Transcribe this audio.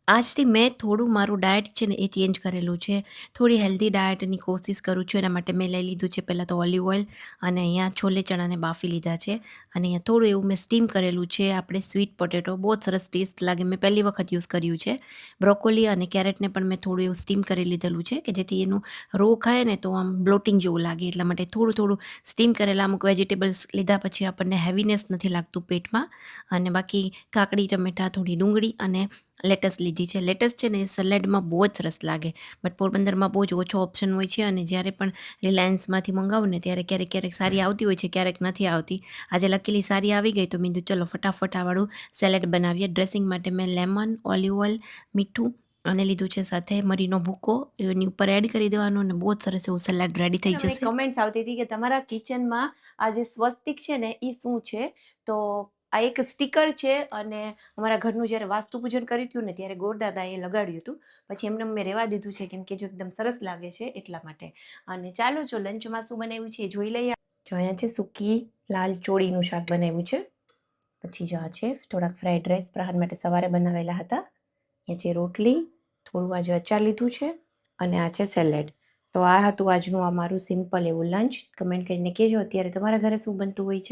આજથી મેં થોડું મારું ડાયટ છે ને એ ચેન્જ કરેલું છે. થોડી હેલ્ધી ડાયટની કોશિશ કરું છું. એના માટે મેં લઈ લીધું છે પહેલાં તો ઓલિવ ઓઇલ અને અહીંયા છોલે ચણાને બાફી લીધા છે. અને અહીંયા થોડું એવું મેં સ્ટીમ કરેલું છે આપણે સ્વીટ પોટેટો બહુ જ સરસ ટેસ્ટ લાગે. મેં પહેલી વખત યુઝ કર્યું છે. બ્રોકોલી અને કેરેટને પણ મેં થોડું એવું સ્ટીમ કરી લીધેલું છે કે જેથી એનું રો ખાય ને તો આમ બ્લોટિંગ જેવું લાગે એટલા માટે થોડું સ્ટીમ કરેલા અમુક વેજીટેબલ્સ લીધા પછી આપણને હેવીનેસ નથી લાગતું પેટમાં. અને બાકી કાકડી, ટમેટાં, થોડી ડુંગળી અને લેટસ લીધી છે. લેટસ છે ને એ સલાડમાં બહુ જ સરસ લાગે. બટ પોરબંદરમાં બહુ જ ઓછો ઓપ્શન હોય છે અને જ્યારે પણ રિલાયન્સમાંથી મંગાવું ને ત્યારે ક્યારેક સારી આવતી હોય છે, ક્યારેક નથી આવતી. આજે લકીલી સારી આવી ગઈ તો મેં કીધું ચલો ફટાફટ આ વાળું સેલેડ બનાવીએ. ડ્રેસિંગ માટે મેં લેમન, ઓલિવ ઓઇલ, મીઠું અને લીધું છે સાથે મરીનો ભૂકો એની ઉપર એડ કરી દેવાનો અને બહુ જ સરસ એવું સલાડ રેડી થઈ અમને જશે. કમેન્ટ્સ આવતી હતી કે તમારા કિચનમાં આ જે સ્વસ્તિક છે ને એ શું છે? તો આ એક સ્ટીકર છે અને અમારા ઘરનું જ્યારે વાસ્તુ પૂજન કર્યું હતું ને ત્યારે ગોરદાદાએ લગાડ્યું હતું. પછી એમને મેં રહેવા દીધું છે કેમ કે જો એકદમ સરસ લાગે છે એટલા માટે. અને ચાલો જો લંચમાં શું બનાવ્યું છે એ જોઈ લઈએ. જો અહીંયા છે સૂકી લાલ ચોળીનું શાક બનાવ્યું છે. પછી જો આ છે થોડાક ફ્રાઈડ રાઈસ પ્રહાર માટે સવારે બનાવેલા હતા. અહીંયા છે રોટલી, થોડું આજે અચાર લીધું છે અને આ છે સેલેડ. તો આ હતું આજનું અમારું સિમ્પલ એવું લંચ. કમેન્ટ કરીને કહેજો અત્યારે તમારા ઘરે શું બનતું હોય છે.